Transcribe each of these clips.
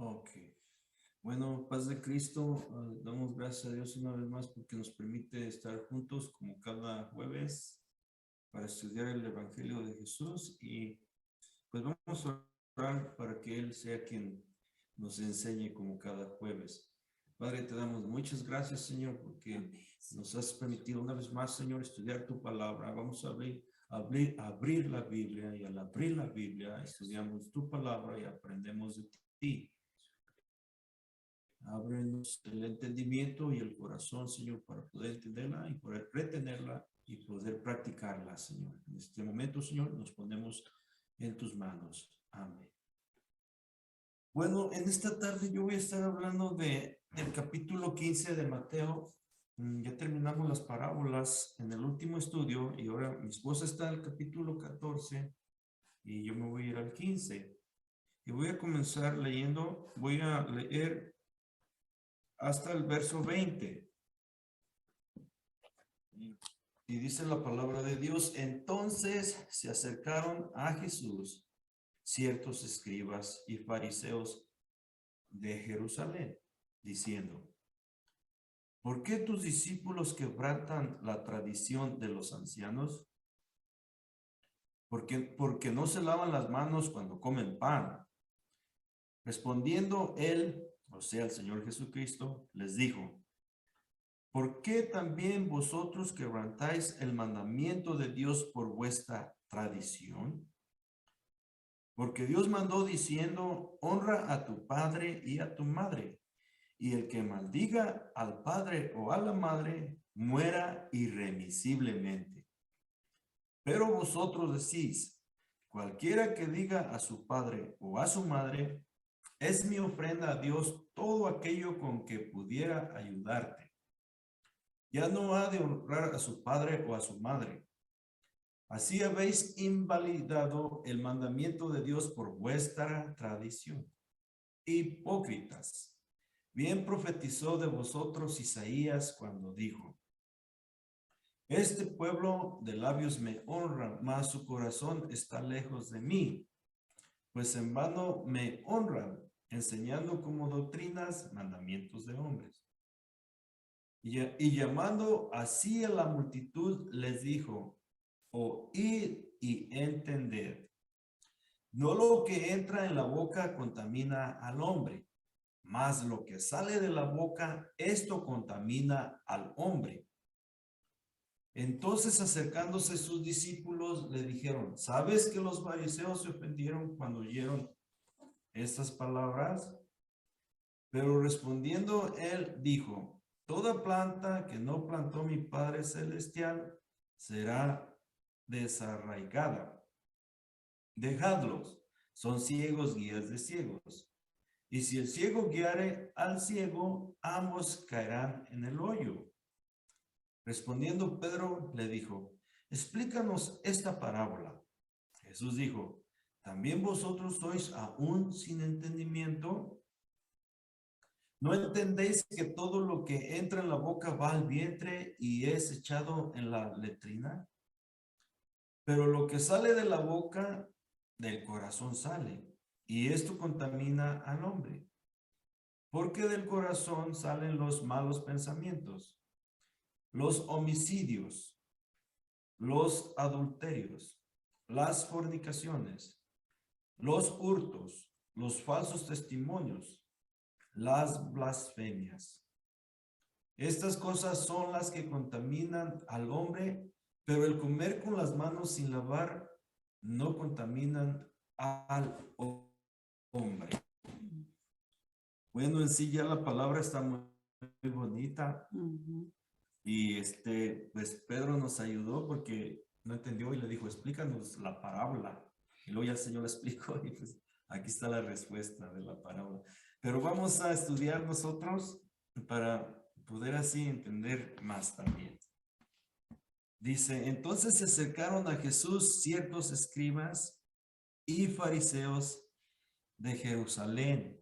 Ok. Bueno, paz de Cristo, damos gracias a Dios una vez más porque nos permite estar juntos como cada jueves para estudiar el Evangelio de Jesús y pues vamos a orar para que Él sea quien nos enseñe como cada jueves. Padre, te damos muchas gracias, Señor, porque nos has permitido una vez más, Señor, estudiar tu palabra. Vamos a abrir la Biblia y al abrir la Biblia estudiamos tu palabra y aprendemos de ti. Ábrenos el entendimiento y el corazón, Señor, para poder entenderla y poder retenerla y poder practicarla, Señor. En este momento, Señor, nos ponemos en tus manos. Amén. Bueno, en esta tarde yo voy a estar hablando del capítulo 15 de Mateo. Ya terminamos las parábolas en el último estudio y ahora mi esposa está en el capítulo 14 y yo me voy a ir al 15. Y voy a comenzar leyendo, voy a leer hasta el verso 20. Y dice la palabra de Dios, entonces se acercaron a Jesús ciertos escribas y fariseos de Jerusalén, diciendo, ¿por qué tus discípulos quebrantan la tradición de los ancianos? Porque no se lavan las manos cuando comen pan. Respondiendo él, o sea, el Señor Jesucristo, les dijo, ¿por qué también vosotros quebrantáis el mandamiento de Dios por vuestra tradición? Porque Dios mandó diciendo, honra a tu padre y a tu madre, y el que maldiga al padre o a la madre, muera irremisiblemente. Pero vosotros decís, cualquiera que diga a su padre o a su madre, es mi ofrenda a Dios todo aquello con que pudiera ayudarte. Ya no ha de honrar a su padre o a su madre. Así habéis invalidado el mandamiento de Dios por vuestra tradición. Hipócritas. Bien profetizó de vosotros Isaías cuando dijo, este pueblo de labios me honra, mas su corazón está lejos de mí, pues en vano me honran, enseñando como doctrinas mandamientos de hombres. Y llamando así a la multitud, les dijo, oíd y entended. No lo que entra en la boca contamina al hombre, mas lo que sale de la boca, esto contamina al hombre. Entonces acercándose sus discípulos le dijeron, ¿sabes que los fariseos se ofendieron cuando oyeron estas palabras? Pero respondiendo él dijo, toda planta que no plantó mi Padre Celestial será desarraigada. Dejadlos, son ciegos guías de ciegos. Y si el ciego guiare al ciego, ambos caerán en el hoyo. Respondiendo Pedro le dijo, explícanos esta parábola. Jesús dijo, ¿también vosotros sois aún sin entendimiento? ¿No entendéis que todo lo que entra en la boca va al vientre y es echado en la letrina? Pero lo que sale de la boca, del corazón sale, y esto contamina al hombre. Porque del corazón salen los malos pensamientos, los homicidios, los adulterios, las fornicaciones, los hurtos, los falsos testimonios, las blasfemias. Estas cosas son las que contaminan al hombre, pero el comer con las manos sin lavar no contaminan al hombre. Bueno, en sí ya la palabra está muy bonita. Y pues Pedro nos ayudó porque no entendió y le dijo, explícanos la parábola. Y luego ya el Señor le explicó y pues aquí está la respuesta de la parábola. Pero vamos a estudiar nosotros para poder así entender más también. Dice, entonces se acercaron a Jesús ciertos escribas y fariseos de Jerusalén,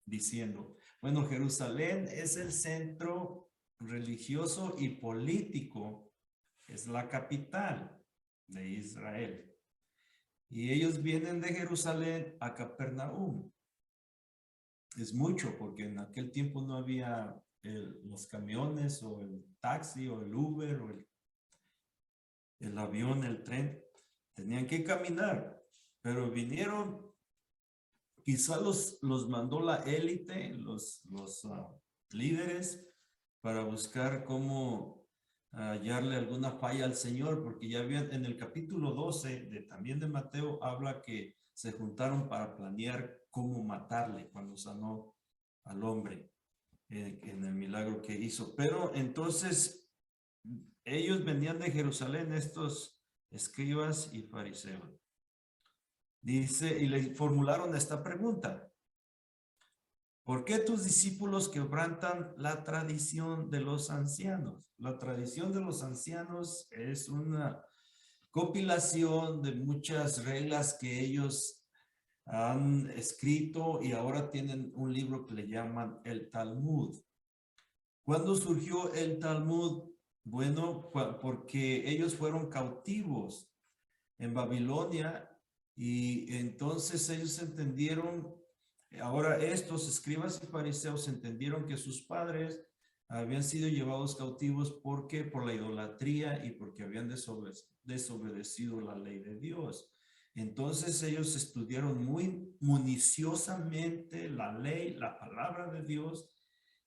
diciendo, bueno, Jerusalén es el centro religioso y político, es la capital de Israel. Y ellos vienen de Jerusalén a Capernaum. Es mucho, porque en aquel tiempo no había los camiones o el taxi o el Uber o el avión, el tren. Tenían que caminar, pero vinieron, quizá los mandó la élite, los líderes, para buscar cómo hallarle alguna falla al Señor, porque ya había en el capítulo 12 también de Mateo, habla que se juntaron para planear cómo matarle cuando sanó al hombre en el milagro que hizo. Pero entonces ellos venían de Jerusalén, estos escribas y fariseos. Dice, y le formularon esta pregunta: ¿por qué tus discípulos quebrantan la tradición de los ancianos? La tradición de los ancianos es una compilación de muchas reglas que ellos han escrito y ahora tienen un libro que le llaman el Talmud. ¿Cuándo surgió el Talmud? Bueno, porque ellos fueron cautivos en Babilonia y entonces ellos entendieron, ahora estos escribas y fariseos entendieron que sus padres habían sido llevados cautivos porque por la idolatría y porque habían desobedecido la ley de Dios. Entonces ellos estudiaron muy minuciosamente la ley, la palabra de Dios,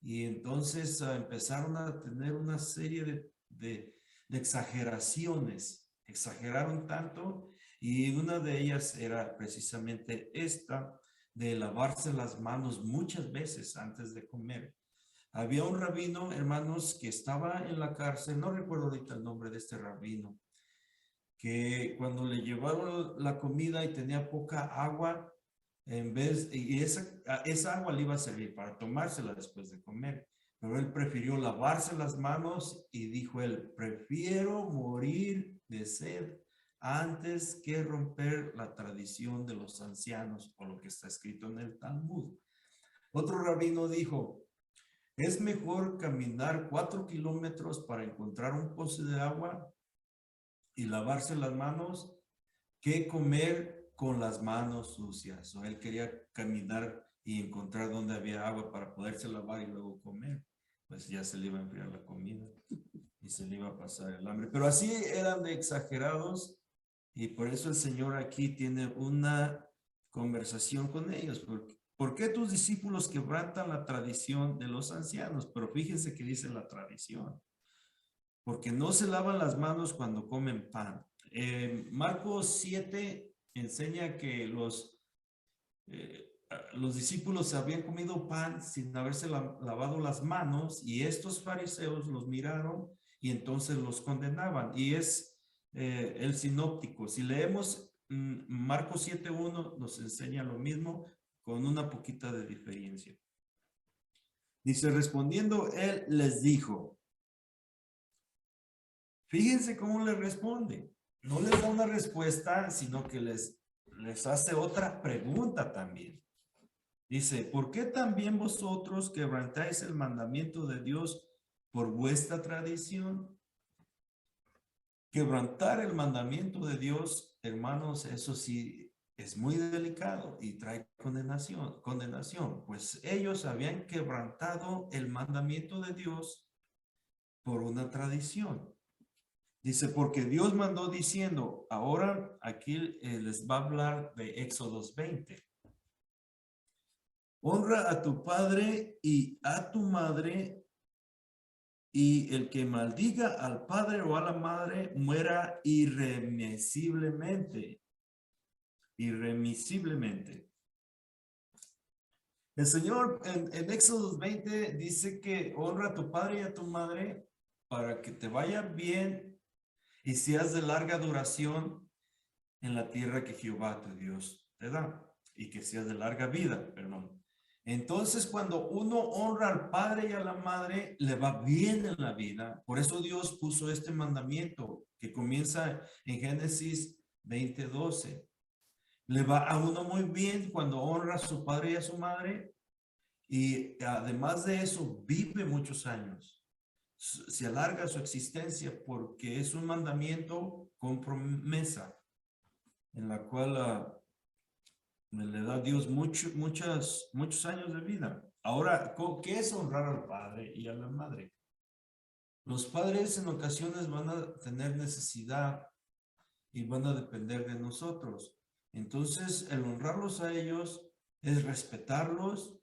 y entonces empezaron a tener una serie de exageraciones. Exageraron tanto, y una de ellas era precisamente esta de lavarse las manos muchas veces antes de comer. Había un rabino, hermanos, que estaba en la cárcel, no recuerdo ahorita el nombre de este rabino, que cuando le llevaron la comida y tenía poca agua, y esa agua le iba a servir para tomársela después de comer, pero él prefirió lavarse las manos y dijo él: prefiero morir de sed antes que romper la tradición de los ancianos, o lo que está escrito en el Talmud. Otro rabino dijo: es mejor caminar 4 kilómetros para encontrar un pozo de agua y lavarse las manos que comer con las manos sucias. O él quería caminar y encontrar donde había agua para poderse lavar y luego comer. Pues ya se le iba a enfriar la comida y se le iba a pasar el hambre. Pero así eran de exagerados, y por eso el Señor aquí tiene una conversación con ellos. ¿Por qué tus discípulos quebrantan la tradición de los ancianos? Pero fíjense que dice la tradición: porque no se lavan las manos cuando comen pan. Marcos 7 enseña que los discípulos habían comido pan sin haberse lavado las manos, y estos fariseos los miraron y entonces los condenaban. Y es el sinóptico. Si leemos Marcos 7:1, nos enseña lo mismo con una poquita de diferencia. Dice: respondiendo él les dijo. Fíjense cómo le responde. No les da una respuesta, sino que les hace otra pregunta también. Dice: ¿por qué también vosotros quebrantáis el mandamiento de Dios por vuestra tradición? Quebrantar el mandamiento de Dios, hermanos, eso sí es muy delicado y trae condenación. Pues ellos habían quebrantado el mandamiento de Dios por una tradición. Dice: porque Dios mandó diciendo. Ahora aquí les va a hablar de Éxodos 20. Honra a tu padre y a tu madre, y el que maldiga al padre o a la madre muera irremisiblemente. Irremisiblemente. El Señor en Éxodos 20 dice que honra a tu padre y a tu madre para que te vaya bien y seas de larga duración en la tierra que Jehová tu Dios te da, y que seas de larga vida, perdón. Entonces, cuando uno honra al padre y a la madre, le va bien en la vida. Por eso Dios puso este mandamiento que comienza en Génesis 20:12. Le va a uno muy bien cuando honra a su padre y a su madre, y además de eso vive muchos años. Se alarga su existencia porque es un mandamiento con promesa, en la cual Le da a Dios muchos años de vida. Ahora, ¿qué es honrar al padre y a la madre? Los padres en ocasiones van a tener necesidad y van a depender de nosotros. Entonces, el honrarlos a ellos es respetarlos,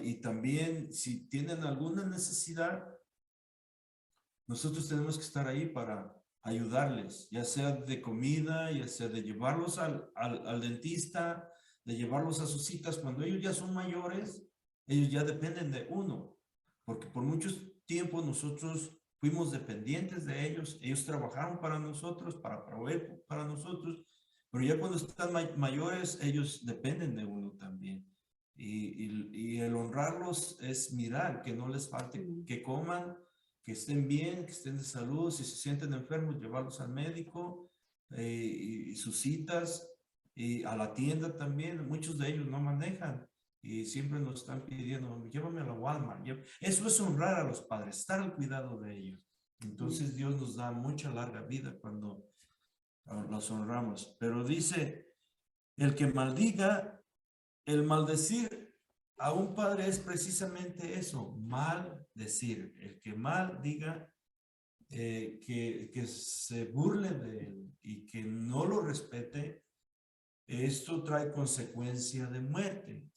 y también si tienen alguna necesidad, nosotros tenemos que estar ahí para ayudarles, ya sea de comida, ya sea de llevarlos al dentista, de llevarlos a sus citas. Cuando ellos ya son mayores, ellos ya dependen de uno, porque por mucho tiempo nosotros fuimos dependientes de ellos trabajaron para nosotros, para proveer para nosotros, pero ya cuando están mayores, ellos dependen de uno también. Y el honrarlos es mirar que no les falte, que coman, que estén bien, que estén de salud, si se sienten enfermos, llevarlos al médico, y sus citas, y a la tienda también. Muchos de ellos no manejan y siempre nos están pidiendo, llévame a la Walmart. Eso es honrar a los padres, estar al cuidado de ellos. Entonces Dios nos da mucha larga vida cuando los honramos. Pero dice, el que maldiga, el maldecir a un padre es precisamente eso, maldecir. El que maldiga, que se burle de él y que no lo respete, esto trae consecuencia de muerte.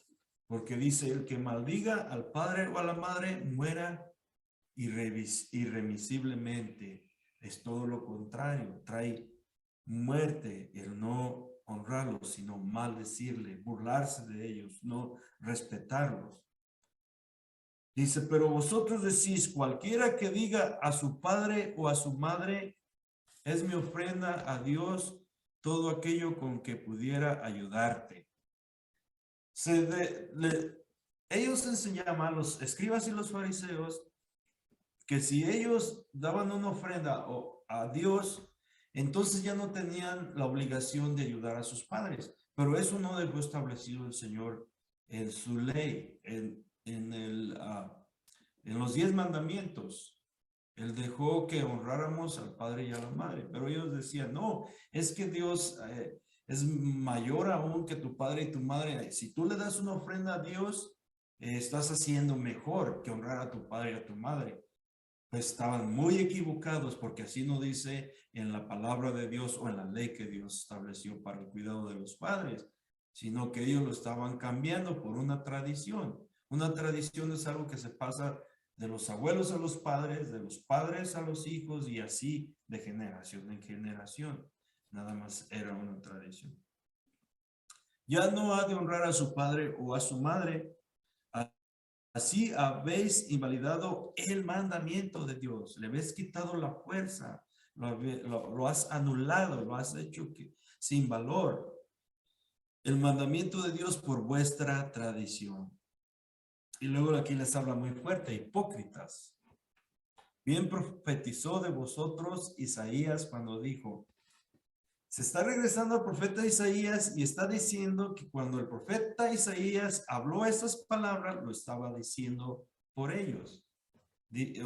Porque dice, el que maldiga al padre o a la madre muera irremisiblemente. Es todo lo contrario, trae muerte el no honrarlos, sino maldecirle, burlarse de ellos, no respetarlos. Dice, pero vosotros decís, cualquiera que diga a su padre o a su madre, es mi ofrenda a Dios, todo aquello con que pudiera ayudarte. Ellos enseñaban a los escribas y los fariseos que si ellos daban una ofrenda a Dios, entonces ya no tenían la obligación de ayudar a sus padres. Pero eso no dejó establecido el Señor en su ley, en los 10 mandamientos. Él dejó que honráramos al padre y a la madre, pero ellos decían, no, es que Dios es mayor aún que tu padre y tu madre. Si tú le das una ofrenda a Dios, estás haciendo mejor que honrar a tu padre y a tu madre. Pues estaban muy equivocados, porque así no dice en la palabra de Dios o en la ley que Dios estableció para el cuidado de los padres, sino que ellos lo estaban cambiando por una tradición. Una tradición es algo que se pasa de los abuelos a los padres, de los padres a los hijos y así de generación en generación. Nada más era una tradición. Ya no ha de honrar a su padre o a su madre. Así habéis invalidado el mandamiento de Dios. Le habéis quitado la fuerza. Lo has anulado. Lo has hecho sin valor. El mandamiento de Dios por vuestra tradición. Y luego aquí les habla muy fuerte. Hipócritas. Bien profetizó de vosotros Isaías cuando dijo. Se está regresando al profeta Isaías y está diciendo que cuando el profeta Isaías habló esas palabras, lo estaba diciendo por ellos.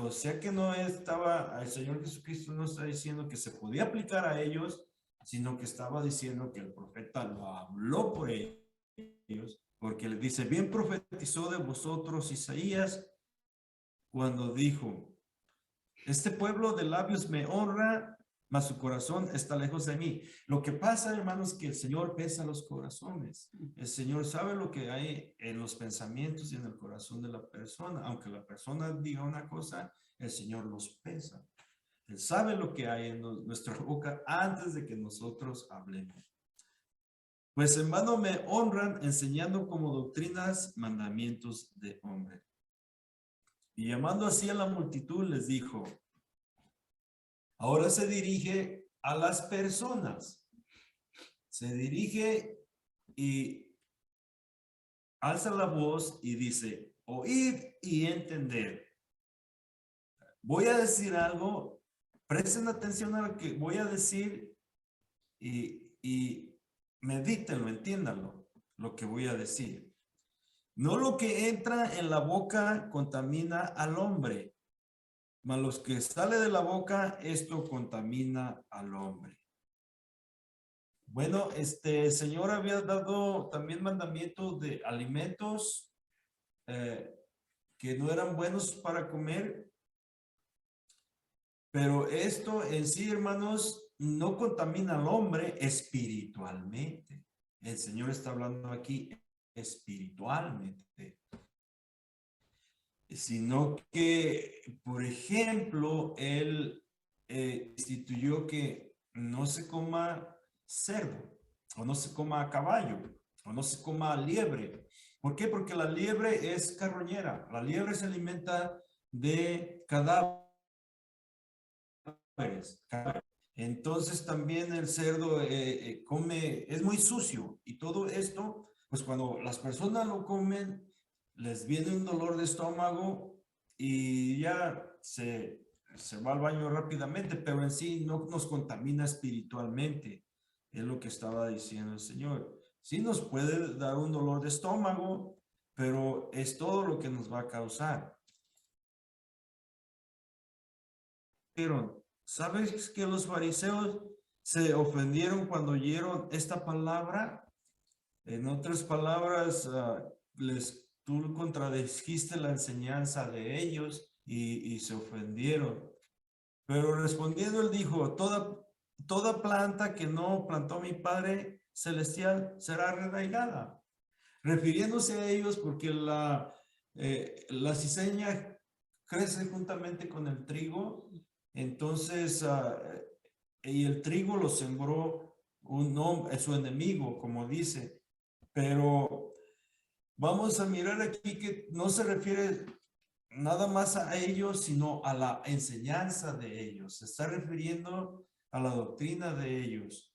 O sea que no estaba, el Señor Jesucristo no está diciendo que se podía aplicar a ellos, sino que estaba diciendo que el profeta lo habló por ellos, porque le dice, bien profetizó de vosotros Isaías cuando dijo, este pueblo de labios me honra, mas su corazón está lejos de mí. Lo que pasa, hermanos, que el Señor pesa los corazones. El Señor sabe lo que hay en los pensamientos y en el corazón de la persona. Aunque la persona diga una cosa, el Señor los pesa. Él sabe lo que hay en nuestra boca antes de que nosotros hablemos. Pues en vano me honran enseñando como doctrinas mandamientos de hombre. Y llamando así a la multitud les dijo, ahora se dirige a las personas. Se dirige y alza la voz y dice, oíd y entender. Voy a decir algo, presten atención a lo que voy a decir y medítenlo, entiéndanlo, lo que voy a decir. No lo que entra en la boca contamina al hombre, mas lo que sale de la boca, esto contamina al hombre. Bueno, el Señor había dado también mandamientos de alimentos eh, que no eran buenos para comer, pero esto en sí, hermanos, no contamina al hombre espiritualmente. El Señor está hablando aquí espiritualmente, sino que, por ejemplo, Él instituyó que no se coma cerdo, o no se coma caballo, o no se coma liebre. ¿Por qué? Porque la liebre es carroñera. La liebre se alimenta de cadáveres. Entonces también el cerdo come, es muy sucio y todo esto, pues cuando las personas lo comen, les viene un dolor de estómago y ya se va al baño rápidamente, pero en sí no nos contamina espiritualmente, es lo que estaba diciendo el Señor. Sí nos puede dar un dolor de estómago, pero es todo lo que nos va a causar. Pero, ¿sabes que los fariseos se ofendieron cuando oyeron esta palabra? En otras palabras, tú contradijiste la enseñanza de ellos y se ofendieron. Pero respondiendo él dijo, toda planta que no plantó mi Padre Celestial será arraigada. Refiriéndose a ellos porque la cizaña crece juntamente con el trigo, entonces, y el trigo lo sembró un hombre, su enemigo, como dice, pero vamos a mirar aquí que no se refiere nada más a ellos, sino a la enseñanza de ellos. Se está refiriendo a la doctrina de ellos.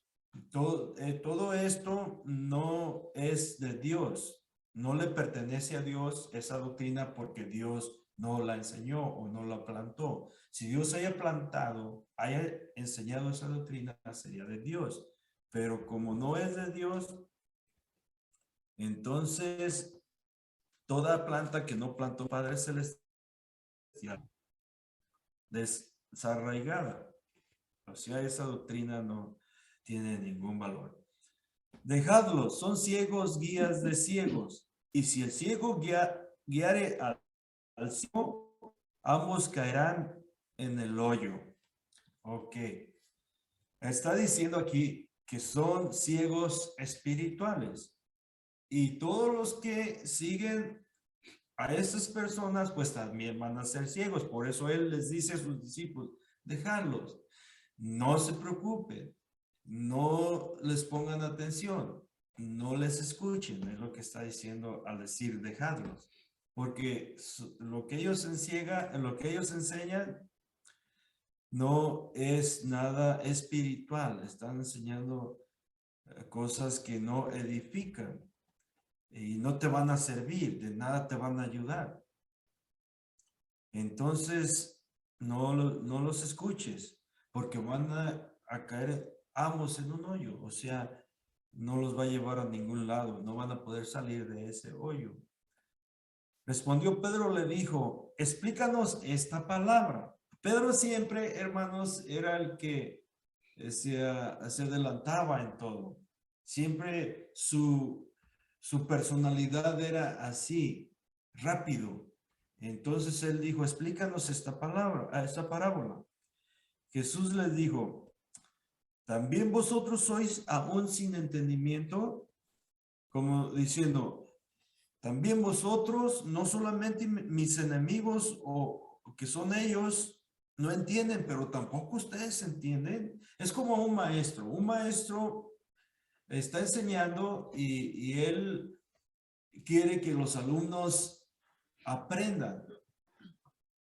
Todo esto no es de Dios, no le pertenece a Dios esa doctrina porque Dios no la enseñó o no la plantó. Si Dios haya plantado, haya enseñado esa doctrina, sería de Dios. Pero como no es de Dios, entonces toda planta que no plantó Padre Celestial desarraigada. O sea, esa doctrina no tiene ningún valor. Dejadlos, son ciegos guías de ciegos. Y si el ciego guiare al ciego, ambos caerán en el hoyo. Ok. Está diciendo aquí que son ciegos espirituales. Y todos los que siguen a esas personas, pues también van a ser ciegos. Por eso él les dice a sus discípulos, dejadlos. No se preocupen, no les pongan atención, no les escuchen, es lo que está diciendo al decir dejadlos, porque lo que ellos lo que ellos enseñan no es nada espiritual, están enseñando cosas que no edifican y no te van a servir, de nada te van a ayudar. Entonces, no los escuches, porque van a caer ambos en un hoyo, o sea, no los va a llevar a ningún lado, no van a poder salir de ese hoyo. Respondió Pedro, le dijo, explícanos esta palabra. Pedro siempre, hermanos, era el que se adelantaba en todo. Siempre su personalidad era así, rápido. Entonces él dijo, explícanos esta parábola. Jesús les dijo, ¿también vosotros sois aún sin entendimiento? Como diciendo, también vosotros, no solamente mis enemigos o que son ellos, no entienden, pero tampoco ustedes entienden. Es como un maestro está enseñando y él quiere que los alumnos aprendan.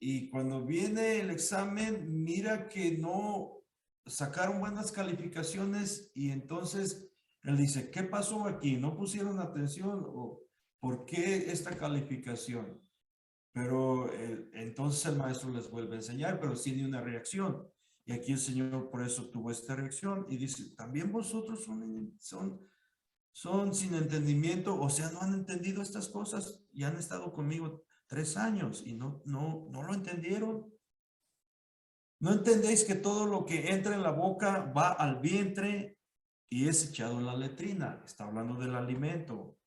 Y cuando viene el examen, mira que no sacaron buenas calificaciones y entonces él dice, ¿qué pasó aquí? ¿No pusieron atención? ¿O por qué esta calificación? Pero entonces el maestro les vuelve a enseñar, pero tiene una reacción. Y aquí el Señor por eso tuvo esta reacción y dice, también vosotros son sin entendimiento, o sea, no han entendido estas cosas y han estado conmigo 3 años y no lo entendieron. ¿No entendéis que todo lo que entra en la boca va al vientre y es echado en la letrina. Está hablando del alimento.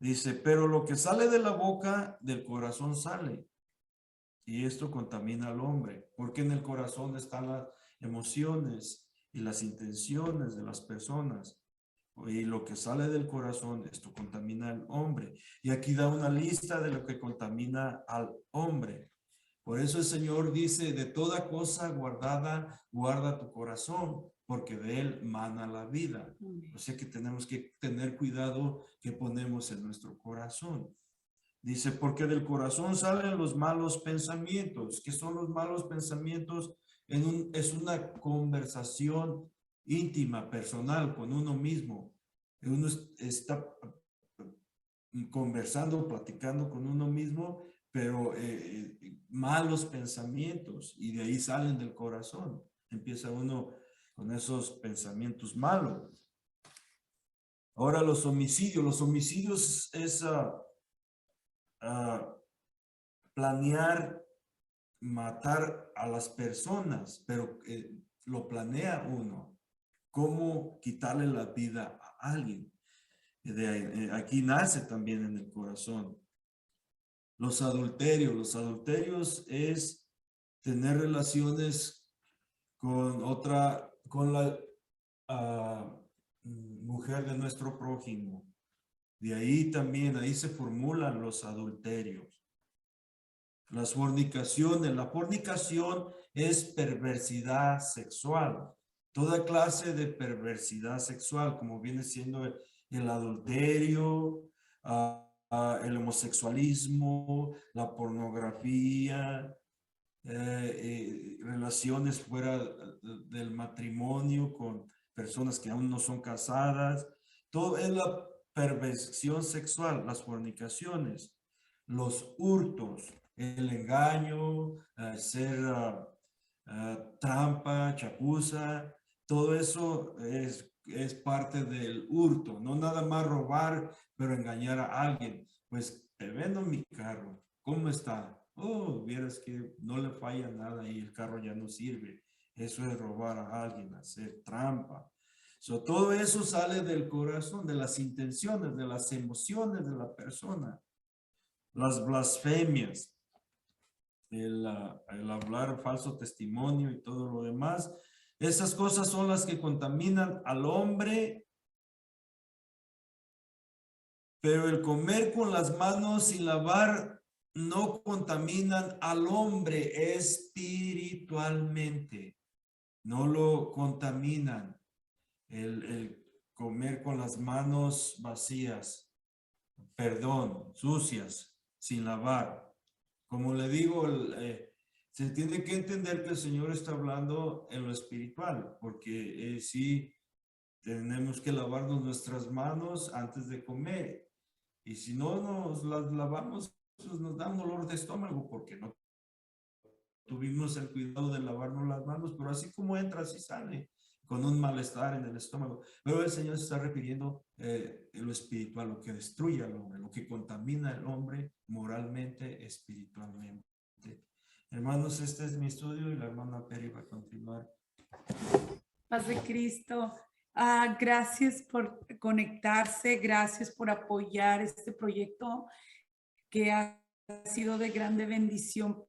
Dice, pero lo que sale de la boca, del corazón sale. Y esto contamina al hombre, porque en el corazón están las emociones y las intenciones de las personas. Y lo que sale del corazón, esto contamina al hombre. Y aquí da una lista de lo que contamina al hombre. Por eso el Señor dice, de toda cosa guardada, guarda tu corazón, porque de él mana la vida. O sea que tenemos que tener cuidado que ponemos en nuestro corazón. Dice, porque del corazón salen los malos pensamientos. ¿Qué son los malos pensamientos? Es una conversación íntima, personal, con uno mismo. Uno está conversando, platicando con uno mismo, pero malos pensamientos, y de ahí salen del corazón. Empieza uno con esos pensamientos malos. Ahora los homicidios es planear matar a las personas, pero lo planea uno. ¿Cómo quitarle la vida a alguien? Aquí nace también en el corazón. Los adulterios es tener relaciones con la mujer de nuestro prójimo. De ahí también, ahí se formulan los adulterios. Las fornicaciones. La fornicación es perversidad sexual. Toda clase de perversidad sexual, como viene siendo el adulterio, el homosexualismo, la pornografía, relaciones fuera del matrimonio con personas que aún no son casadas. Todo es la perversión sexual, las fornicaciones, los hurtos, el engaño, ser trampa, chapuza, todo eso es parte del hurto. No nada más robar, pero engañar a alguien. Pues te vendo mi carro, ¿cómo está? Oh, vieras que no le falla nada y el carro ya no sirve. Eso es robar a alguien, hacer trampa. Todo eso sale del corazón, de las intenciones, de las emociones de la persona. Las blasfemias, el hablar falso testimonio y todo lo demás. Esas cosas son las que contaminan al hombre, pero el comer con las manos sin lavar no contaminan al hombre espiritualmente, no lo contaminan. El comer con las manos vacías, perdón, sucias, sin lavar. Como le digo, se tiene que entender que el Señor está hablando en lo espiritual, porque sí tenemos que lavarnos nuestras manos antes de comer. Y si no nos las lavamos, pues nos da un dolor de estómago porque no tuvimos el cuidado de lavarnos las manos, pero así como entra, así sale, con un malestar en el estómago. Pero el Señor se está refiriendo en lo espiritual, lo que destruye al hombre, lo que contamina al hombre moralmente, espiritualmente. Hermanos, este es mi estudio y la hermana Peri va a continuar. Paz de Cristo. Gracias por conectarse, gracias por apoyar este proyecto que ha sido de grande bendición,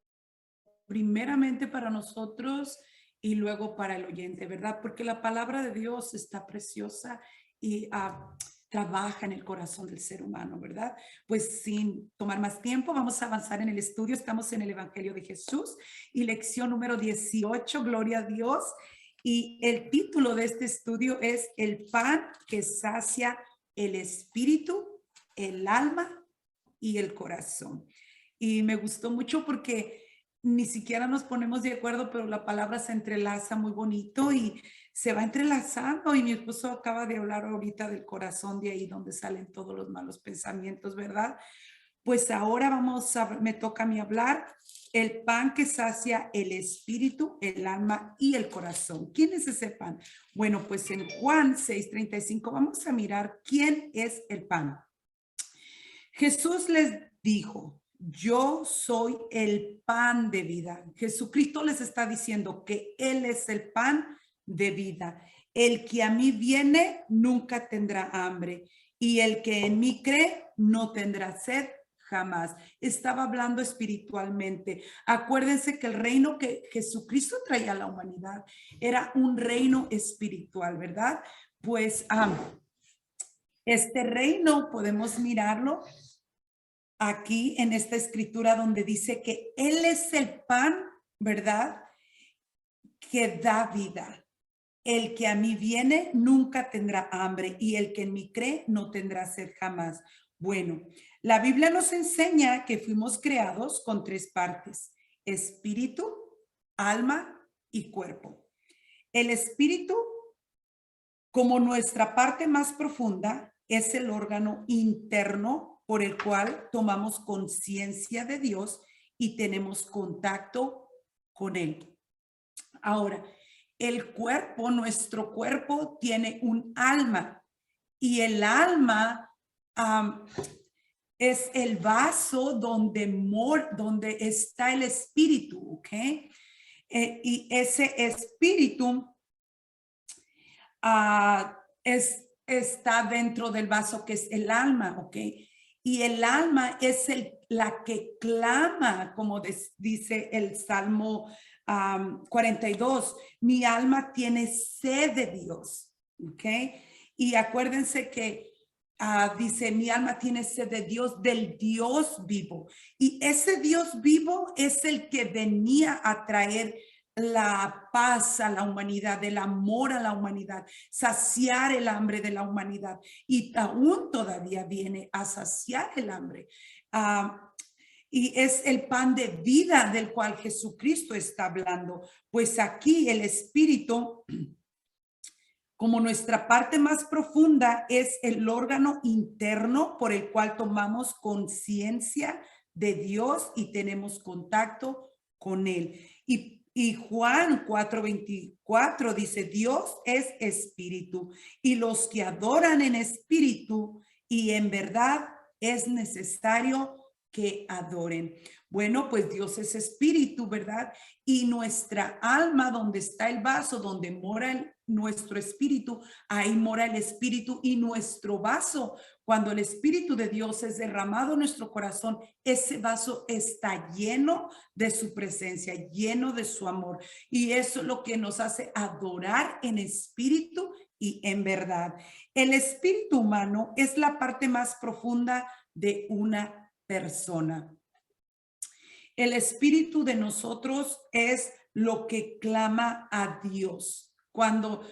primeramente para nosotros y luego para el oyente, ¿verdad? Porque la palabra de Dios está preciosa y trabaja en el corazón del ser humano, ¿verdad? Pues sin tomar más tiempo, vamos a avanzar en el estudio. Estamos en el Evangelio de Jesús y lección número 18, Gloria a Dios. Y el título de este estudio es El pan que sacia el espíritu, el alma y el corazón. Y me gustó mucho porque ni siquiera nos ponemos de acuerdo, pero la palabra se entrelaza muy bonito y se va entrelazando. Y mi esposo acaba de hablar ahorita del corazón, de ahí donde salen todos los malos pensamientos, ¿verdad? Pues ahora me toca a mí hablar el pan que sacia el espíritu, el alma y el corazón. ¿Quién es ese pan? Bueno, pues en Juan 6:35 vamos a mirar quién es el pan. Jesús les dijo, yo soy el pan de vida. Jesucristo les está diciendo que Él es el pan de vida. El que a mí viene nunca tendrá hambre, y el que en mí cree no tendrá sed jamás. Estaba hablando espiritualmente. Acuérdense que el reino que Jesucristo traía a la humanidad era un reino espiritual, ¿verdad? Pues este reino podemos mirarlo aquí en esta escritura donde dice que Él es el pan, ¿verdad? Que da vida. El que a mí viene nunca tendrá hambre, y el que en mí cree no tendrá sed jamás. Bueno, la Biblia nos enseña que fuimos creados con 3 partes: espíritu, alma y cuerpo. El espíritu, como nuestra parte más profunda, es el órgano interno por el cual tomamos conciencia de Dios y tenemos contacto con Él. Ahora, el cuerpo, nuestro cuerpo tiene un alma, y el alma es el vaso donde está el espíritu, ¿ok? Y ese espíritu está dentro del vaso que es el alma, ¿ok? Y el alma es la que clama, como dice el Salmo 42, mi alma tiene sed de Dios, ¿ok? Y acuérdense que dice, mi alma tiene sed de Dios, del Dios vivo. Y ese Dios vivo es el que venía a traer la paz a la humanidad, el amor a la humanidad, saciar el hambre de la humanidad, y aún todavía viene a saciar el hambre. Y es el pan de vida del cual Jesucristo está hablando. Pues aquí el espíritu, como nuestra parte más profunda, es el órgano interno por el cual tomamos conciencia de Dios y tenemos contacto con Él. Y Juan 4:24 dice, Dios es espíritu, y los que adoran en espíritu y en verdad es necesario que adoren. Bueno, pues Dios es espíritu, ¿verdad? Y nuestra alma, donde está el vaso, donde mora nuestro espíritu, ahí mora el espíritu, y nuestro vaso, cuando el espíritu de Dios es derramado en nuestro corazón, ese vaso está lleno de su presencia, lleno de su amor. Y eso es lo que nos hace adorar en espíritu y en verdad. El espíritu humano es la parte más profunda de una persona. El espíritu de nosotros es lo que clama a Dios. Cuando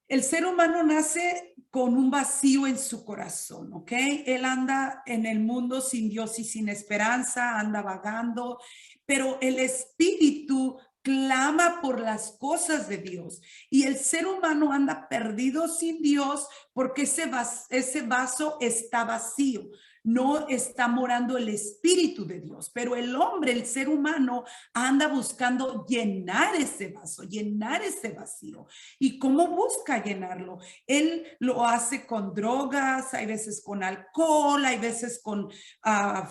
el ser humano nace con un vacío en su corazón, ¿ok? Él anda en el mundo sin Dios y sin esperanza, anda vagando, pero el espíritu clama por las cosas de Dios, y el ser humano anda perdido sin Dios porque ese vaso está vacío. No está morando el espíritu de Dios, pero el hombre, el ser humano, anda buscando llenar ese vaso, llenar ese vacío. ¿Y cómo busca llenarlo? Él lo hace con drogas, hay veces con alcohol, hay veces con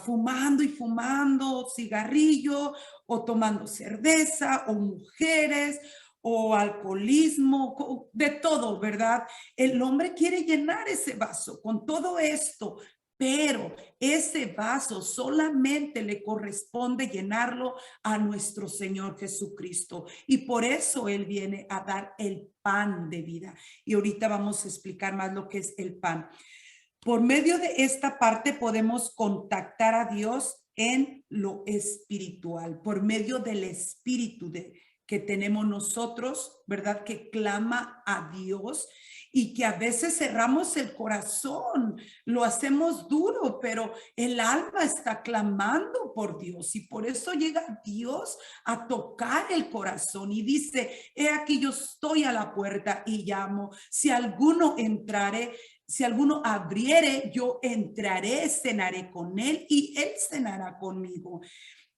fumando y fumando cigarrillo, o tomando cerveza, o mujeres, o alcoholismo, de todo, ¿verdad? El hombre quiere llenar ese vaso con todo esto, pero ese vaso solamente le corresponde llenarlo a nuestro Señor Jesucristo. Y por eso Él viene a dar el pan de vida. Y ahorita vamos a explicar más lo que es el pan. Por medio de esta parte podemos contactar a Dios en lo espiritual, por medio del espíritu que tenemos nosotros, ¿verdad? Que clama a Dios, y que a veces cerramos el corazón, lo hacemos duro, pero el alma está clamando por Dios, y por eso llega Dios a tocar el corazón y dice, he aquí yo estoy a la puerta y llamo, si alguno entrare, si alguno abriere, yo entraré, cenaré con él y él cenará conmigo.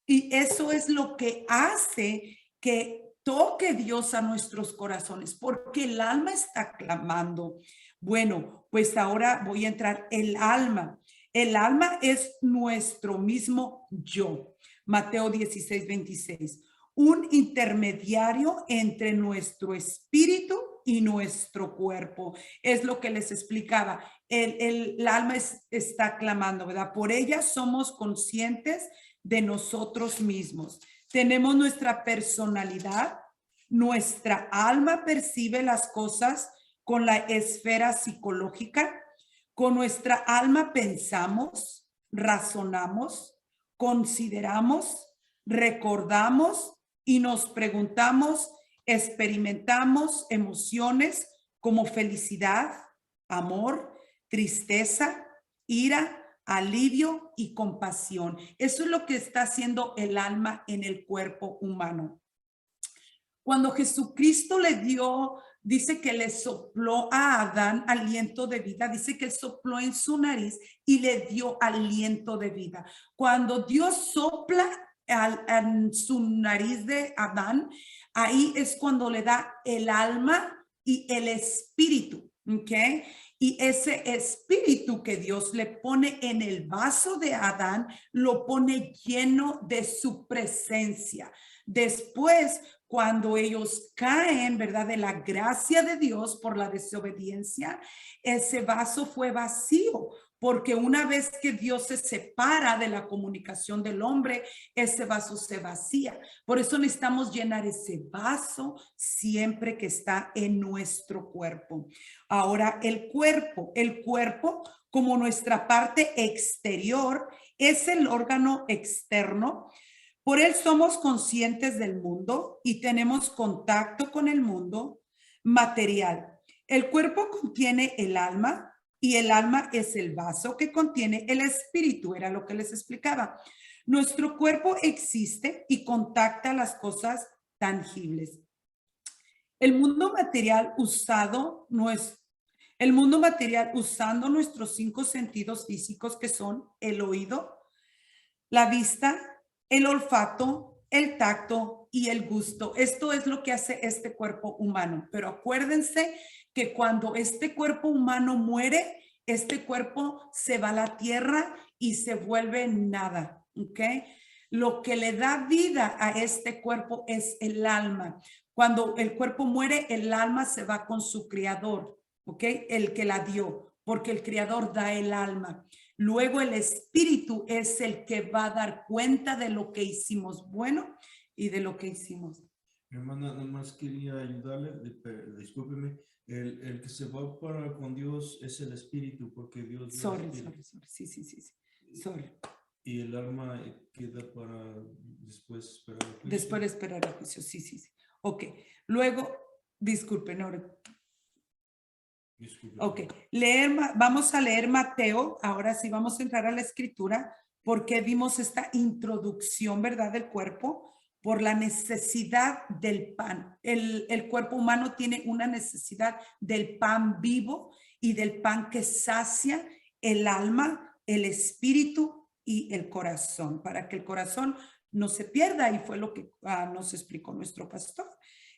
Y eso es lo que hace que toque Dios a nuestros corazones, porque el alma está clamando. Bueno, pues ahora voy a entrar el alma. El alma es nuestro mismo yo. Mateo 16:26. un intermediario entre nuestro espíritu y nuestro cuerpo. Es lo que les explicaba. El alma está clamando, ¿verdad? Por ella somos conscientes de nosotros mismos. Tenemos nuestra personalidad. Nuestra alma percibe las cosas con la esfera psicológica. Con nuestra alma pensamos, razonamos, consideramos, recordamos y nos preguntamos, experimentamos emociones como felicidad, amor, tristeza, ira, alivio y compasión. Eso es lo que está haciendo el alma en el cuerpo humano. Cuando Jesucristo le dio, dice que le sopló a Adán aliento de vida, dice que él sopló en su nariz y le dio aliento de vida. Cuando Dios sopla en su nariz de Adán, ahí es cuando le da el alma y el espíritu, ¿ok? Y ese espíritu que Dios le pone en el vaso de Adán, lo pone lleno de su presencia. Después, cuando ellos caen, ¿verdad? De la gracia de Dios por la desobediencia, ese vaso fue vacío, porque una vez que Dios se separa de la comunicación del hombre, ese vaso se vacía. Por eso necesitamos llenar ese vaso siempre que está en nuestro cuerpo. Ahora, el cuerpo como nuestra parte exterior es el órgano externo. Por él somos conscientes del mundo y tenemos contacto con el mundo material. El cuerpo contiene el alma y el alma es el vaso que contiene el espíritu, era lo que les explicaba. Nuestro cuerpo existe y contacta las cosas tangibles. El mundo material usando nuestros 5 sentidos físicos, que son el oído, la vista, el olfato, el tacto y el gusto. Esto es lo que hace este cuerpo humano. Pero acuérdense que cuando este cuerpo humano muere, este cuerpo se va a la tierra y se vuelve nada, ¿ok? Lo que le da vida a este cuerpo es el alma. Cuando el cuerpo muere, el alma se va con su creador, ¿ok? El que la dio, porque el creador da el alma. Luego el espíritu es el que va a dar cuenta de lo que hicimos bueno y de lo que hicimos. Hermana, nomás quería ayudarle, discúlpeme, el que se va para con Dios es el espíritu, porque Dios... Sorry. Sí. Sorry. Y el alma queda para después esperar el juicio. Después de esperar el juicio, sí. Ok, luego, disculpen, ahora. Ok, vamos a leer Mateo, ahora sí vamos a entrar a la escritura, porque vimos esta introducción, ¿verdad? Del cuerpo, por la necesidad del pan. El cuerpo humano tiene una necesidad del pan vivo y del pan que sacia el alma, el espíritu y el corazón, para que el corazón no se pierda, y fue lo que nos explicó nuestro pastor.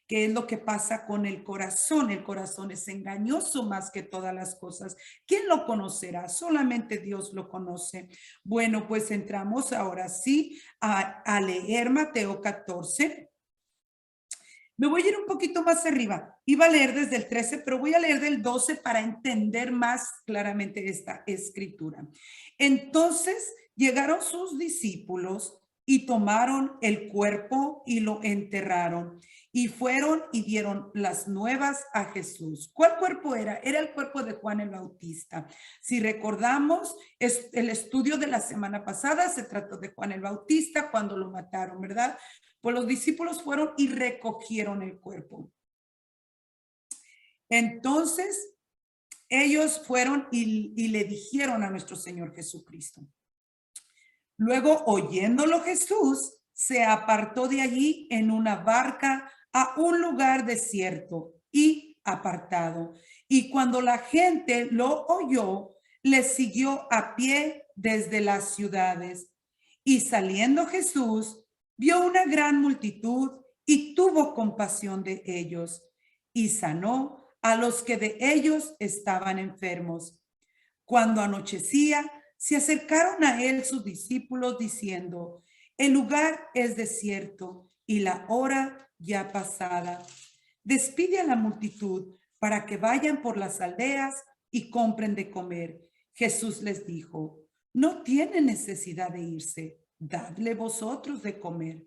¿Qué es lo que pasa con el corazón? El corazón es engañoso más que todas las cosas. ¿Quién lo conocerá? Solamente Dios lo conoce. Bueno, pues entramos ahora sí a leer Mateo 14. Me voy a ir un poquito más arriba. Iba a leer desde el 13, pero voy a leer del 12 para entender más claramente esta escritura. Entonces llegaron sus discípulos y tomaron el cuerpo y lo enterraron. Y fueron y dieron las nuevas a Jesús. ¿Cuál cuerpo era? Era el cuerpo de Juan el Bautista. Si recordamos, el estudio de la semana pasada se trató de Juan el Bautista cuando lo mataron, ¿verdad? Pues los discípulos fueron y recogieron el cuerpo. Entonces, ellos fueron y le dijeron a nuestro Señor Jesucristo. Luego, oyéndolo Jesús, se apartó de allí en una barca a un lugar desierto y apartado. Y cuando la gente lo oyó, le siguió a pie desde las ciudades. Y saliendo Jesús, vio una gran multitud y tuvo compasión de ellos y sanó a los que de ellos estaban enfermos. Cuando anochecía, se acercaron a él sus discípulos diciendo: el lugar es desierto y la hora ya pasada. Despide a la multitud para que vayan por las aldeas y compren de comer. Jesús les dijo, no tienen necesidad de irse, dadle vosotros de comer.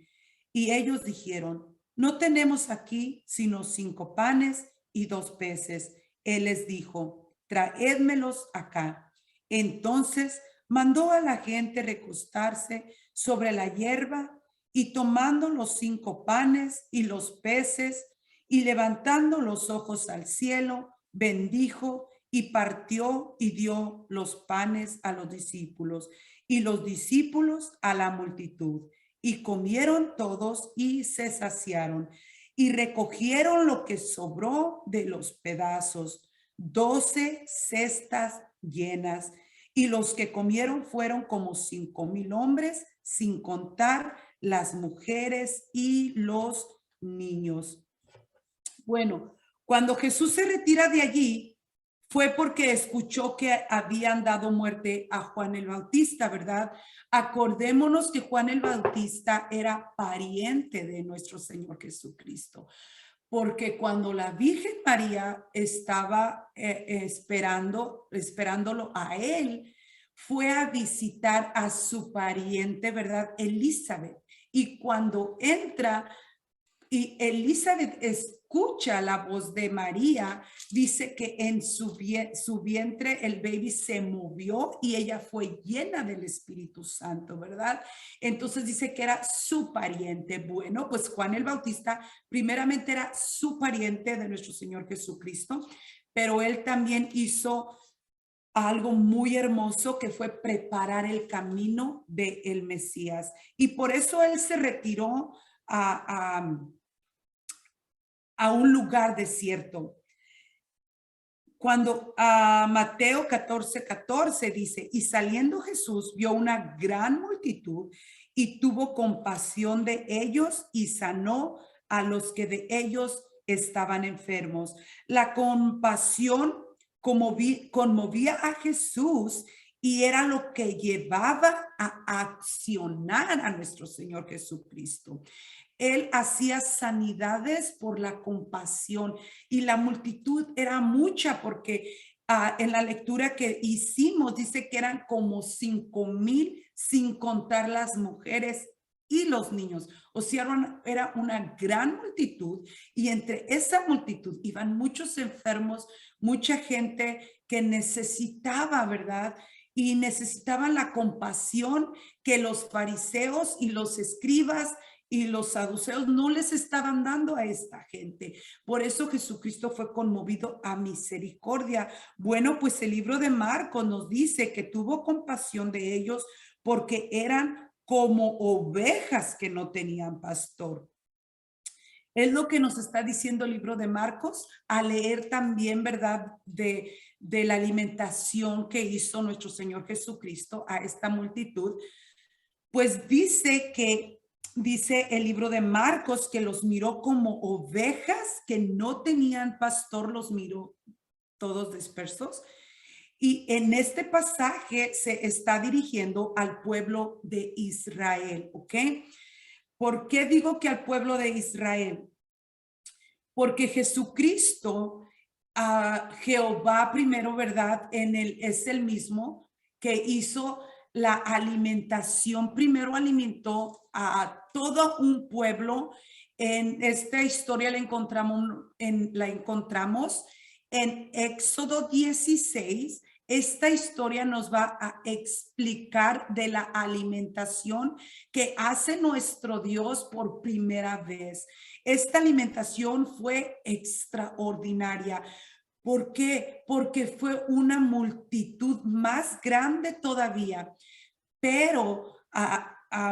Y ellos dijeron, no tenemos aquí sino 5 panes y 2 peces. Él les dijo, traédmelos acá. Entonces mandó a la gente recostarse sobre la hierba y tomando los 5 panes y los peces y levantando los ojos al cielo, bendijo y partió y dio los panes a los discípulos y los discípulos a la multitud. Y comieron todos y se saciaron y recogieron lo que sobró de los pedazos, 12 cestas llenas. Y los que comieron fueron como 5,000 hombres, sin contar las mujeres y los niños. Bueno, cuando Jesús se retira de allí, fue porque escuchó que habían dado muerte a Juan el Bautista, ¿verdad? Acordémonos que Juan el Bautista era pariente de nuestro Señor Jesucristo, porque cuando la Virgen María estaba esperándolo a él, fue a visitar a su pariente, ¿verdad? Elizabeth. Y cuando entra y Elizabeth escucha la voz de María, dice que en su vientre el baby se movió y ella fue llena del Espíritu Santo, ¿verdad? Entonces dice que era su pariente. Bueno, pues Juan el Bautista primeramente era su pariente de nuestro Señor Jesucristo, pero él también hizo algo muy hermoso que fue preparar el camino del Mesías. Y por eso él se retiró a un lugar desierto. Cuando Mateo 14:14 dice, y saliendo Jesús vio una gran multitud y tuvo compasión de ellos y sanó a los que de ellos estaban enfermos. La compasión conmovía a Jesús y era lo que llevaba a accionar a nuestro Señor Jesucristo. Él hacía sanidades por la compasión y la multitud era mucha porque en la lectura que hicimos dice que eran como 5,000 sin contar las mujeres y los niños. O sea, era una gran multitud y entre esa multitud iban muchos enfermos, mucha gente que necesitaba, ¿verdad? Y necesitaban la compasión que los fariseos y los escribas y los saduceos no les estaban dando a esta gente. Por eso Jesucristo fue conmovido a misericordia. Bueno, pues el libro de Marcos nos dice que tuvo compasión de ellos porque eran como ovejas que no tenían pastor. Es lo que nos está diciendo el libro de Marcos, a leer también, ¿verdad?, de la alimentación que hizo nuestro Señor Jesucristo a esta multitud. Pues dice el libro de Marcos que los miró como ovejas que no tenían pastor, los miró todos dispersos. Y en este pasaje se está dirigiendo al pueblo de Israel, ¿ok? ¿Por qué digo que al pueblo de Israel? Porque Jesucristo, Jehová primero, ¿verdad? Es el mismo que hizo la alimentación. Primero alimentó a todo un pueblo. En esta historia la encontramos en Éxodo 16. Esta historia nos va a explicar de la alimentación que hace nuestro Dios por primera vez. Esta alimentación fue extraordinaria. ¿Por qué? Porque fue una multitud más grande todavía. Pero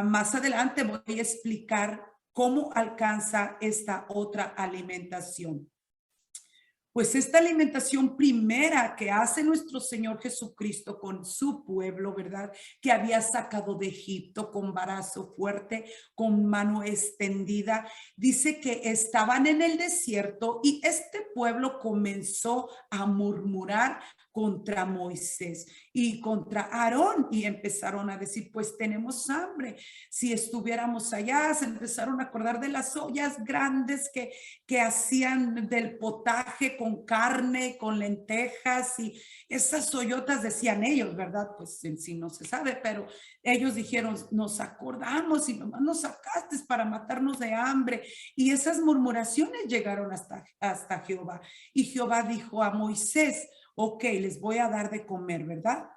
más adelante voy a explicar cómo alcanza esta otra alimentación. Pues esta alimentación primera que hace nuestro Señor Jesucristo con su pueblo, ¿verdad? Que había sacado de Egipto con brazo fuerte, con mano extendida. Dice que estaban en el desierto y este pueblo comenzó a murmurar contra Moisés y contra Aarón y empezaron a decir, pues tenemos hambre. Si estuviéramos allá, se empezaron a acordar de las ollas grandes que hacían del potaje con carne, con lentejas y esas ollotas, decían ellos, ¿verdad? Pues en sí no se sabe, pero ellos dijeron, nos acordamos y nomás nos sacaste para matarnos de hambre. Y esas murmuraciones llegaron hasta Jehová. Y Jehová dijo a Moisés, ok, les voy a dar de comer, ¿verdad?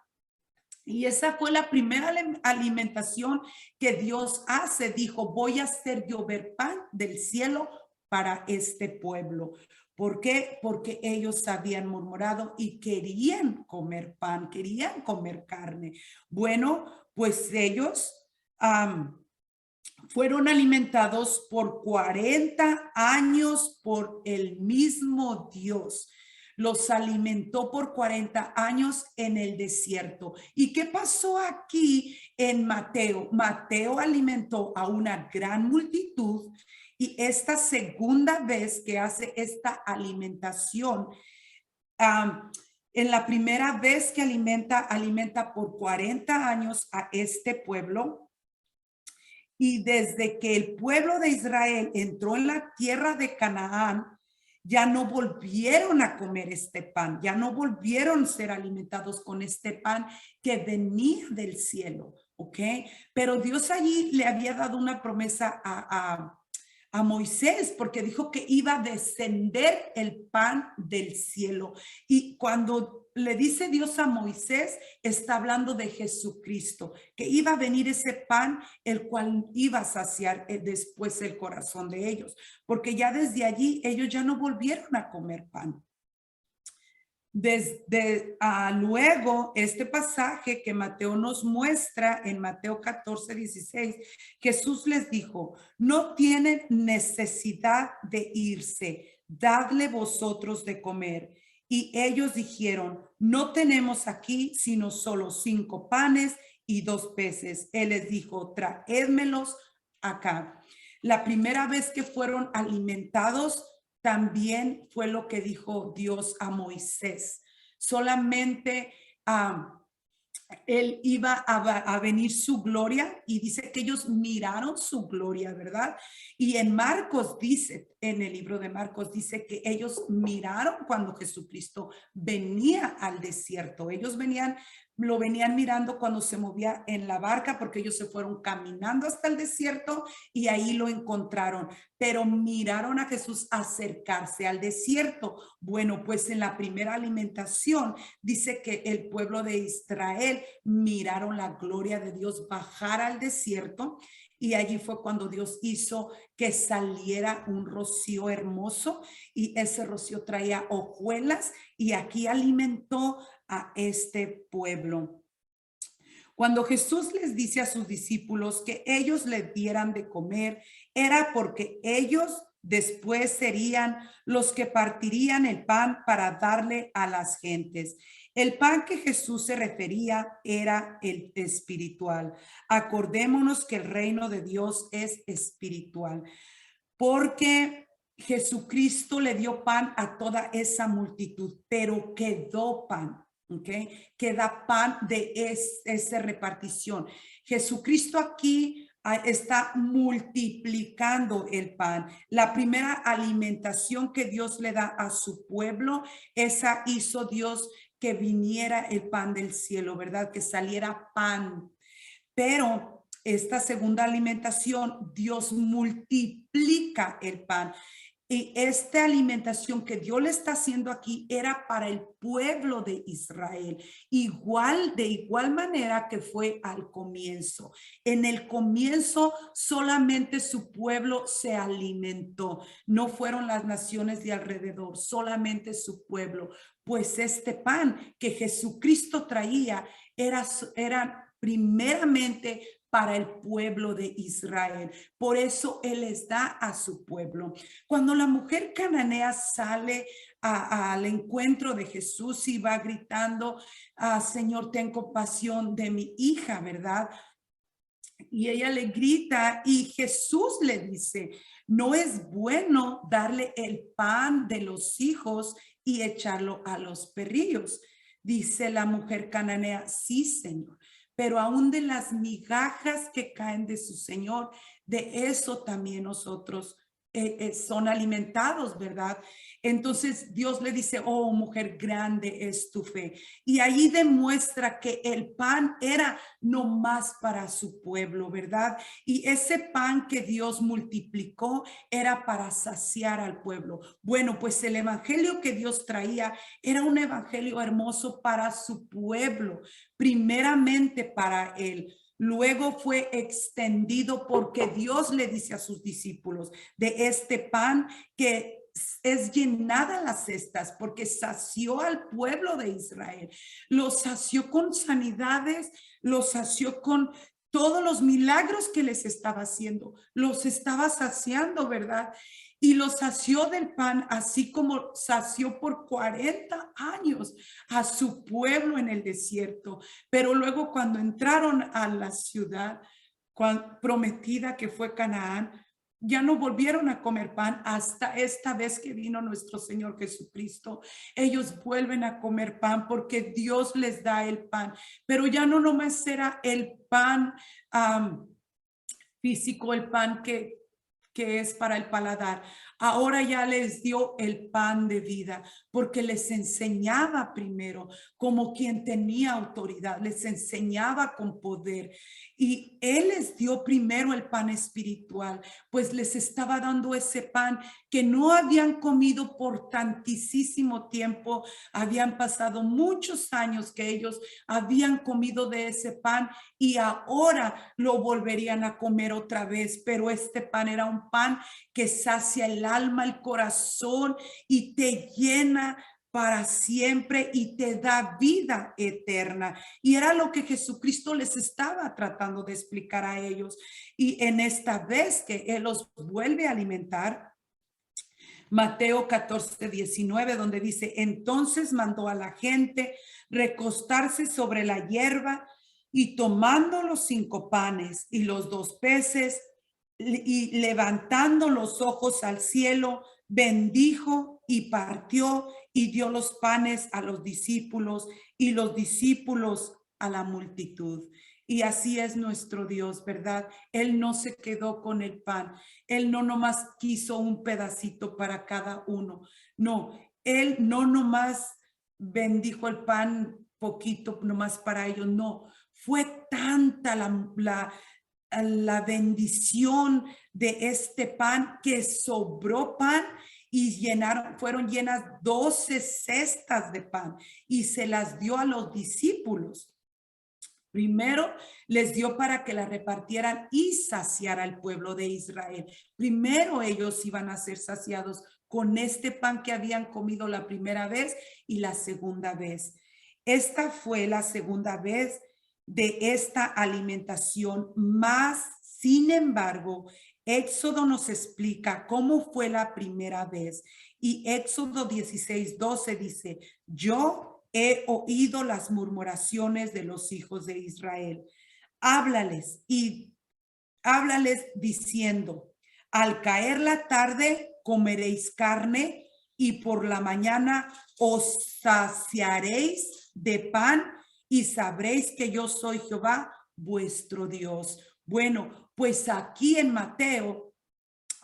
Y esa fue la primera alimentación que Dios hace. Dijo, voy a hacer llover pan del cielo para este pueblo. ¿Por qué? Porque ellos habían murmurado y querían comer pan, querían comer carne. Bueno, pues ellos fueron alimentados por 40 años por el mismo Dios. Los alimentó por 40 años en el desierto. ¿Y qué pasó aquí en Mateo? Mateo alimentó a una gran multitud y esta segunda vez que hace esta alimentación, en la primera vez que alimenta por 40 años a este pueblo. Y desde que el pueblo de Israel entró en la tierra de Canaán, ya no volvieron a comer este pan, ya no volvieron a ser alimentados con este pan que venía del cielo, ¿ok? Pero Dios allí le había dado una promesa a Moisés, porque dijo que iba a descender el pan del cielo. Y cuando le dice Dios a Moisés, está hablando de Jesucristo, que iba a venir ese pan, el cual iba a saciar después el corazón de ellos, porque ya desde allí ellos ya no volvieron a comer pan. Desde luego este pasaje que Mateo nos muestra en Mateo 14:16, Jesús les dijo, no tienen necesidad de irse, dadle vosotros de comer. Y ellos dijeron, no tenemos aquí sino solo 5 panes y 2 peces. Él les dijo, traédmelos acá. La primera vez que fueron alimentados también fue lo que dijo Dios a Moisés. Solamente él iba a venir su gloria y dice que ellos miraron su gloria, ¿verdad? Y en Marcos dice, en el libro de Marcos dice que ellos miraron cuando Jesucristo venía al desierto. Ellos lo venían mirando cuando se movía en la barca porque ellos se fueron caminando hasta el desierto y ahí lo encontraron, pero miraron a Jesús acercarse al desierto. Bueno, pues en la primera alimentación dice que el pueblo de Israel miraron la gloria de Dios bajar al desierto y allí fue cuando Dios hizo que saliera un rocío hermoso y ese rocío traía hojuelas y aquí alimentó a este pueblo. Cuando Jesús les dice a sus discípulos que ellos le dieran de comer, era porque ellos después serían los que partirían el pan para darle a las gentes. El pan que Jesús se refería era el espiritual. Acordémonos que el reino de Dios es espiritual, porque Jesucristo le dio pan a toda esa multitud, pero quedó pan. ¿Okay? Queda pan de esa repartición. Jesucristo aquí está multiplicando el pan. La primera alimentación que Dios le da a su pueblo, esa hizo Dios que viniera el pan del cielo, ¿verdad? Que saliera pan. Pero esta segunda alimentación, Dios multiplica el pan. Y esta alimentación que Dios le está haciendo aquí era para el pueblo de Israel, de igual manera que fue al comienzo. En el comienzo solamente su pueblo se alimentó, no fueron las naciones de alrededor, solamente su pueblo. Pues este pan que Jesucristo traía era primeramente para el pueblo de Israel. Por eso Él les da a su pueblo. Cuando la mujer cananea sale al encuentro de Jesús y va gritando, Señor, ten compasión de mi hija, ¿verdad? Y ella le grita y Jesús le dice, no es bueno darle el pan de los hijos y echarlo a los perrillos. Dice la mujer cananea, sí, Señor, pero aún de las migajas que caen de su Señor, de eso también nosotros son alimentados, ¿verdad? Entonces Dios le dice, oh mujer, grande es tu fe. Y ahí demuestra que el pan era no más para su pueblo, ¿verdad? Y ese pan que Dios multiplicó era para saciar al pueblo. Bueno, pues el evangelio que Dios traía era un evangelio hermoso para su pueblo, primeramente para él. Luego fue extendido porque Dios le dice a sus discípulos de este pan que es llenada las cestas porque sació al pueblo de Israel. Los sació con sanidades, los sació con todos los milagros que les estaba haciendo. Los estaba saciando, ¿verdad? Y los sació del pan, así como sació por 40 años a su pueblo en el desierto. Pero luego cuando entraron a la ciudad prometida que fue Canaán, ya no volvieron a comer pan hasta esta vez que vino nuestro Señor Jesucristo. Ellos vuelven a comer pan porque Dios les da el pan, pero ya no nomás era el pan físico, el pan que es para el paladar. Ahora ya les dio el pan de vida porque les enseñaba primero como quien tenía autoridad, les enseñaba con poder y Él les dio primero el pan espiritual, pues les estaba dando ese pan que no habían comido por tantísimo tiempo. Habían pasado muchos años que ellos habían comido de ese pan y ahora lo volverían a comer otra vez, pero este pan era un pan que sacia el alma, el corazón y te llena para siempre y te da vida eterna. Y era lo que Jesucristo les estaba tratando de explicar a ellos. Y en esta vez que Él los vuelve a alimentar, Mateo 14:19, donde dice, entonces mandó a la gente recostarse sobre la hierba y tomando los 5 panes y los 2 peces y levantando los ojos al cielo, bendijo y partió y dio los panes a los discípulos y los discípulos a la multitud. Y así es nuestro Dios, ¿verdad? Él no se quedó con el pan. Él no nomás quiso un pedacito para cada uno. No, Él no nomás bendijo el pan poquito nomás para ellos. No, fue tanta la bendición de este pan que sobró pan y fueron llenas 12 cestas de pan y se las dio a los discípulos. Primero les dio para que la repartieran y saciara al pueblo de Israel. Primero ellos iban a ser saciados con este pan que habían comido la primera vez y la segunda vez. Esta fue la segunda vez de esta alimentación, más sin embargo, Éxodo nos explica cómo fue la primera vez. Y Éxodo 16:12 dice, yo he oído las murmuraciones de los hijos de Israel. Háblales diciendo, al caer la tarde comeréis carne y por la mañana os saciaréis de pan y sabréis que yo soy Jehová, vuestro Dios. Bueno, pues aquí en Mateo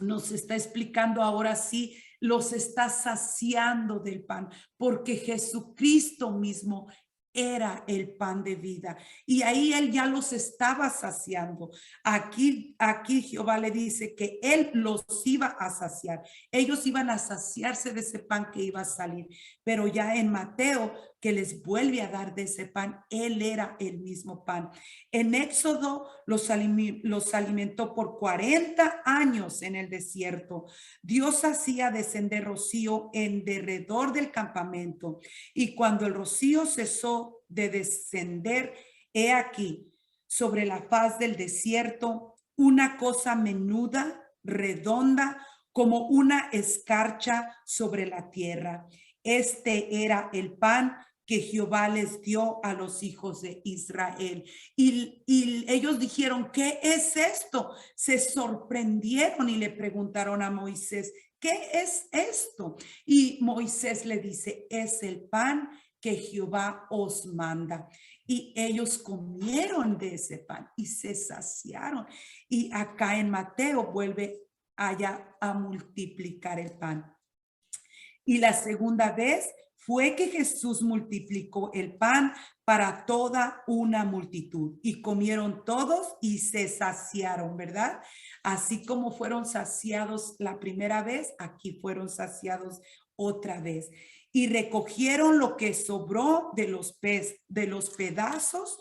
nos está explicando ahora sí, los está saciando del pan, porque Jesucristo mismo era el pan de vida y ahí él ya los estaba saciando. Aquí Jehová le dice que él los iba a saciar. Ellos iban a saciarse de ese pan que iba a salir, pero ya en Mateo que les vuelve a dar de ese pan, él era el mismo pan. En Éxodo los alimentó por 40 años en el desierto. Dios hacía descender rocío en derredor del campamento y cuando el rocío cesó de descender, he aquí sobre la faz del desierto una cosa menuda, redonda, como una escarcha sobre la tierra. Este era el pan que Jehová les dio a los hijos de Israel. Y ellos dijeron, ¿qué es esto? Se sorprendieron y le preguntaron a Moisés, ¿qué es esto? Y Moisés le dice, es el pan que Jehová os manda. Y ellos comieron de ese pan y se saciaron. Y acá en Mateo vuelve allá a multiplicar el pan. Y la segunda vez fue que Jesús multiplicó el pan para toda una multitud y comieron todos y se saciaron, ¿verdad? Así como fueron saciados la primera vez, aquí fueron saciados otra vez. Y recogieron lo que sobró de los pedazos,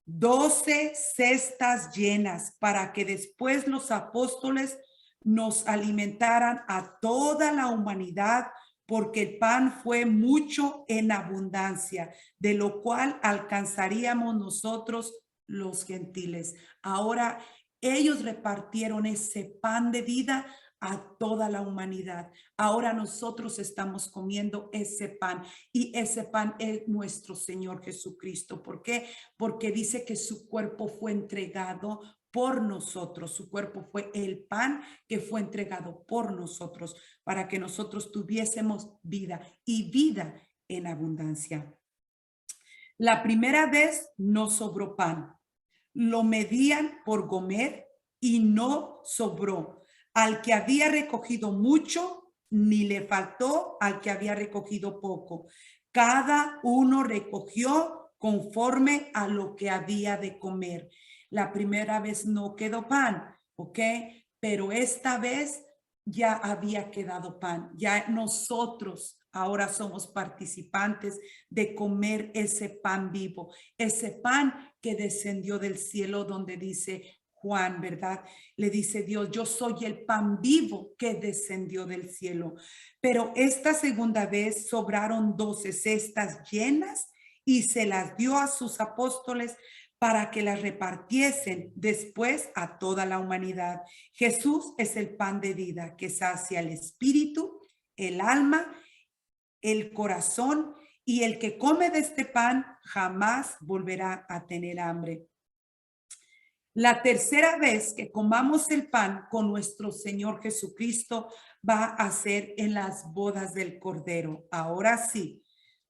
12 cestas llenas, para que después los apóstoles nos alimentaran a toda la humanidad, porque el pan fue mucho en abundancia, de lo cual alcanzaríamos nosotros los gentiles. Ahora ellos repartieron ese pan de vida a toda la humanidad. Ahora nosotros estamos comiendo ese pan y ese pan es nuestro Señor Jesucristo. ¿Por qué? Porque dice que su cuerpo fue entregado por nosotros. Su cuerpo fue el pan que fue entregado por nosotros para que nosotros tuviésemos vida y vida en abundancia. La primera vez no sobró pan. Lo medían por gomer y no sobró. Al que había recogido mucho, ni le faltó al que había recogido poco. Cada uno recogió conforme a lo que había de comer. La primera vez no quedó pan, ¿ok? Pero esta vez ya había quedado pan. Ya nosotros ahora somos participantes de comer ese pan vivo, ese pan que descendió del cielo, donde dice Juan, ¿verdad? Le dice Dios, yo soy el pan vivo que descendió del cielo. Pero esta segunda vez sobraron 12 cestas llenas y se las dio a sus apóstoles para que las repartiesen después a toda la humanidad. Jesús es el pan de vida que sacia el espíritu, el alma, el corazón, y el que come de este pan jamás volverá a tener hambre. La tercera vez que comamos el pan con nuestro Señor Jesucristo va a ser en las bodas del Cordero. Ahora sí,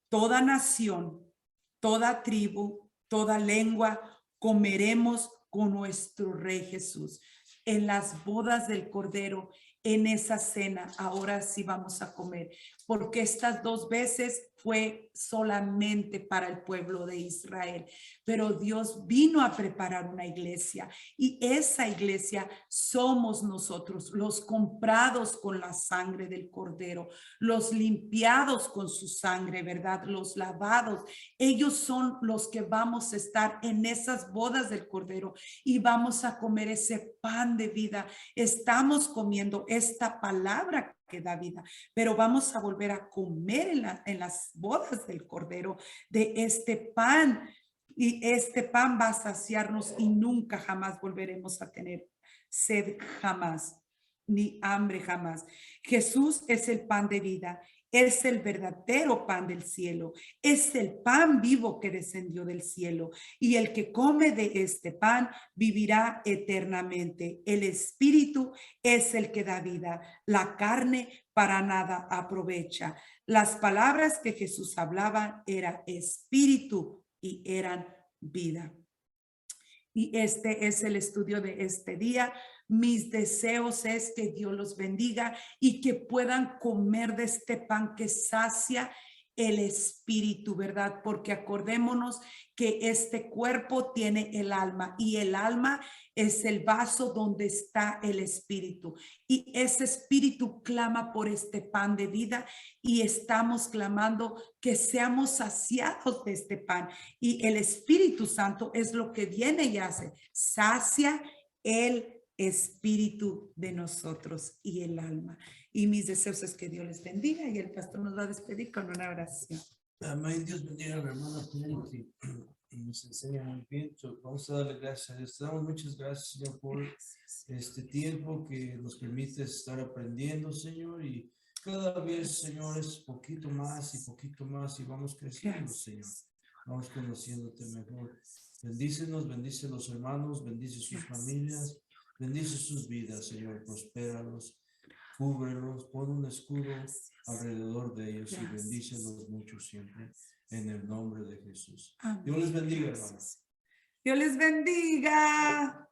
toda nación, toda tribu, toda lengua, comeremos con nuestro Rey Jesús. En las bodas del Cordero, en esa cena, ahora sí vamos a comer, porque estas dos veces fue solamente para el pueblo de Israel, pero Dios vino a preparar una iglesia y esa iglesia somos nosotros, los comprados con la sangre del Cordero, los limpiados con su sangre, ¿verdad? Los lavados. Ellos son los que vamos a estar en esas bodas del Cordero y vamos a comer ese pan de vida. Estamos comiendo esta palabra que da vida, pero vamos a volver a comer en las bodas del Cordero de este pan, y este pan va a saciarnos y nunca jamás volveremos a tener sed, jamás, ni hambre jamás. Jesús es el pan de vida, es el verdadero pan del cielo, es el pan vivo que descendió del cielo, y el que come de este pan vivirá eternamente. El espíritu es el que da vida, la carne para nada aprovecha. Las palabras que Jesús hablaba era espíritu y eran vida. Y este es el estudio de este día. Mis deseos es que Dios los bendiga y que puedan comer de este pan que sacia el espíritu, ¿verdad? Porque acordémonos que este cuerpo tiene el alma y el alma es el vaso donde está el espíritu. Y ese espíritu clama por este pan de vida y estamos clamando que seamos saciados de este pan. Y el Espíritu Santo es lo que viene y hace, sacia el espíritu de nosotros y el alma. Y mis deseos es que Dios les bendiga y el pastor nos va a despedir con una oración. Amén. Dios bendiga a la hermana Penny y nos enseña muy bien. Vamos a darle gracias a Dios. Damos muchas gracias, Señor, por este tiempo que nos permite estar aprendiendo, Señor, y cada vez, Señor, es poquito más y vamos creciendo, Señor. Vamos conociéndote mejor. Bendícenos, bendice a los hermanos, bendice sus familias, bendice sus vidas, Señor, prospéralos, cúbrelos, pon un escudo alrededor de ellos y bendícelos mucho siempre. En el nombre de Jesús. Amén. Dios les bendiga, hermanos. Gracias. Dios les bendiga.